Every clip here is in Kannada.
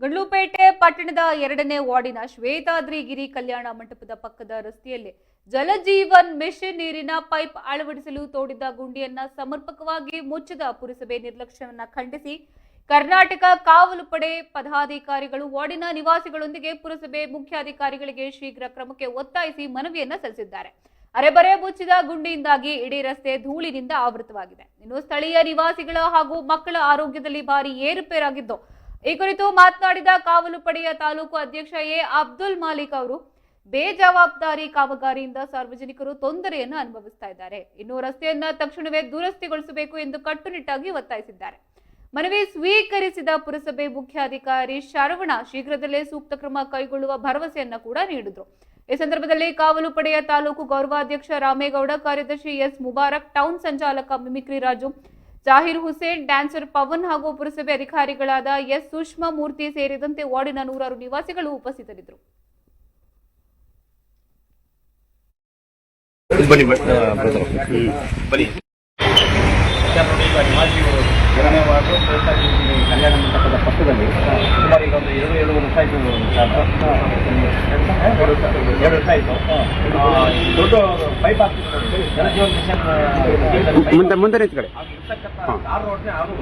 ಗಂಡ್ಲುಪೇಟೆ ಪಟ್ಟಣದ 2ನೇ ವಾರ್ಡಿನ ಶ್ವೇತಾದ್ರಿಗಿರಿ ಕಲ್ಯಾಣ ಮಂಟಪದ ಪಕ್ಕದ ರಸ್ತೆಯಲ್ಲಿ ಜಲಜೀವನ್ ಮಿಷನ್ ನೀರಿನ ಪೈಪ್ ಅಳವಡಿಸಲು ತೋಡಿದ್ದ ಗುಂಡಿಯನ್ನ ಸಮರ್ಪಕವಾಗಿ ಮುಚ್ಚದ ಪುರಸಭೆ ನಿರ್ಲಕ್ಷ್ಯವನ್ನ ಖಂಡಿಸಿ ಕರ್ನಾಟಕ ಕಾವಲು ಪಡೆ ಪದಾಧಿಕಾರಿಗಳು ವಾರ್ಡಿನ ನಿವಾಸಿಗಳೊಂದಿಗೆ ಪುರಸಭೆ ಮುಖ್ಯಾಧಿಕಾರಿಗಳಿಗೆ ಶೀಘ್ರ ಕ್ರಮಕ್ಕೆ ಒತ್ತಾಯಿಸಿ ಮನವಿಯನ್ನ ಸಲ್ಲಿಸಿದ್ದಾರೆ. ಅರೆಬರೆ ಮುಚ್ಚಿದ ಗುಂಡಿಯಿಂದಾಗಿ ಇಡೀ ರಸ್ತೆ ಧೂಳಿನಿಂದ ಆವೃತವಾಗಿದೆ. ಇನ್ನು ಸ್ಥಳೀಯ ನಿವಾಸಿಗಳ ಹಾಗೂ ಮಕ್ಕಳ ಆರೋಗ್ಯದಲ್ಲಿ ಭಾರಿ ಏರುಪೇರಾಗಿದ್ದು, ಈ ಕುರಿತು ಮಾತನಾಡಿದ ಕಾವಲು ಪಡೆಯ ತಾಲೂಕು ಅಧ್ಯಕ್ಷ ಎ ಅಬ್ದುಲ್ ಮಾಲಿಕ್ ಅವರು, ಬೇಜವಾಬ್ದಾರಿ ಕಾಮಗಾರಿಯಿಂದ ಸಾರ್ವಜನಿಕರು ತೊಂದರೆಯನ್ನು ಅನುಭವಿಸ್ತಾ ಇದ್ದಾರೆ. ಇನ್ನು ರಸ್ತೆಯನ್ನ ತಕ್ಷಣವೇ ದುರಸ್ತಿಗೊಳಿಸಬೇಕು ಎಂದು ಕಟ್ಟುನಿಟ್ಟಾಗಿ ಒತ್ತಾಯಿಸಿದ್ದಾರೆ. ಮನವಿ ಸ್ವೀಕರಿಸಿದ ಪುರಸಭೆ ಮುಖ್ಯಾಧಿಕಾರಿ ಶರವಣ ಶೀಘ್ರದಲ್ಲೇ ಸೂಕ್ತ ಕ್ರಮ ಕೈಗೊಳ್ಳುವ ಭರವಸೆಯನ್ನ ಕೂಡ ನೀಡಿದ್ರು. ಈ ಸಂದರ್ಭದಲ್ಲಿ ಕಾವಲು ಪಡೆಯ ತಾಲೂಕು ಗೌರವಾಧ್ಯಕ್ಷ ರಾಮೇಗೌಡ, ಕಾರ್ಯದರ್ಶಿ ಎಸ್ ಮುಬಾರಕ್, ಟೌನ್ ಸಂಚಾಲಕ ಮಿಮಿಕ್ರಿ ರಾಜು, ಜಾಹಿರ್ ಹುಸೇನ್, ಡ್ಯಾನ್ಸರ್ ಪವನ್ ಹಾಗೂ ಪುರಸಭೆ ಅಧಿಕಾರಿಗಳಾದ ಎಸ್ ಸುಷ್ಮಾ ಮೂರ್ತಿ ಸೇರಿದಂತೆ ವಾರ್ಡಿನ 100 ನಿವಾಸಿಗಳು ಉಪಸ್ಥಿತರಿದ್ದರು. ಕಲ್ಯಾಣ ಮಂಟಪದ ಪಕ್ಕದಲ್ಲಿ ಸುಮಾರು ಈಗ ಒಂದು 2 ವರ್ಷ ಆಯಿತು, 2 ವರ್ಷ ಆಯಿತು. ದೊಡ್ಡ ಪೈಪ್ ಆಗ್ತಿತ್ತು ಜಲಜೀವನ್ ಮಿಷನ್ ಮುಂದೆ ಕಡೆ ಆರು ರೋಡ್ನೇ ಅವರು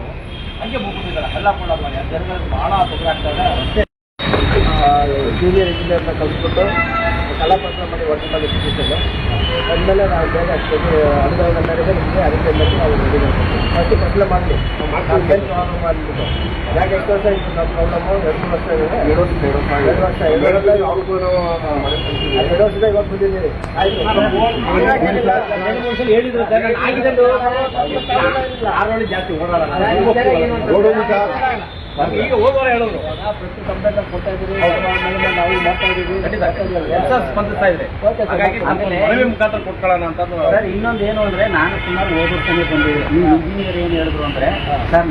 ಹಂಗೆ ಮುಗಿಬಿಟ್ಟಿದ್ದಾರೆ. ಎಲ್ಲ ಕೂಡ ಜನಗಳಿಗೆ ಬಹಳ ತೊಂದರೆ ಆಗ್ತದೆ. ರಸ್ತೆ ಜೂನಿಯರ್ ಇಂಜಿನಿಯರ್ನ ಕಲಿಸ್ಬಿಟ್ಟು ಕಲಾಪತ್ರ ಮಾಡಿ ವರ್ಕ್ ಮಾಡಿ ಸಿಕ್ಕಿಸಲು ಅಂದಮೇಲೆ ನಾವು ಬೇಗ ಅನುದಾನ ಮೇರೆಗೆ ನಿಮಗೆ ಅದಕ್ಕೆ ನಾವು ರೆಡಿ ಮಾಡ್ತೀವಿ. ಫಸ್ಟ್ ಕಟ್ಲೆ ಮಾಡಲಿ ಏನು ಪ್ರಾಬ್ಲಮ್ ಮಾಡಿಬಿಟ್ಟು ಯಾಕೆ ಎಷ್ಟು ವರ್ಷ ಇತ್ತು ನಮ್ಮ ಪ್ರಾಬ್ಲಮ್ಮು 2 ವರ್ಷ ಇದೆ. 2 ವರ್ಷದಿಂದ ಇವಾಗ ಬಂದಿದ್ದೀವಿ. ಆಯಿತು, 2 ವರ್ಷ ಹೇಳಿದ್ರು ಆಗಿದೆ. 6 ಜಾಸ್ತಿ ಓಡಾಡಲ್ಲ. ಈಗ ಹೋಗೋರು ಹೇಳೋರು ಪ್ರತಿ ಕಂಪ್ಲೇಂಟ್ ಕೊಡ್ತಾ ಇದ್ದೀವಿ, ನಾವು ಮಾಡ್ತಾ ಇದ್ದೀವಿ, ಸ್ಪಂದಿಸ್ತಾ ಇದ್ರೆ ಹಾಗಾಗಿ ಮನವಿ ಮುಖಾಂತರ ಕೊಟ್ಕೊಳ್ಳೋಣ ಅಂತ. ಇನ್ನೊಂದು ಏನು ಅಂದ್ರೆ, ನಾನು ಸುಮಾರು 5 ವರ್ಷನೇ ಬಂದಿದ್ದೀನಿ. ನೀವು ಇಂಜಿನಿಯರ್ ಏನು ಹೇಳಿದ್ರು ಅಂದ್ರೆ, ಸರ್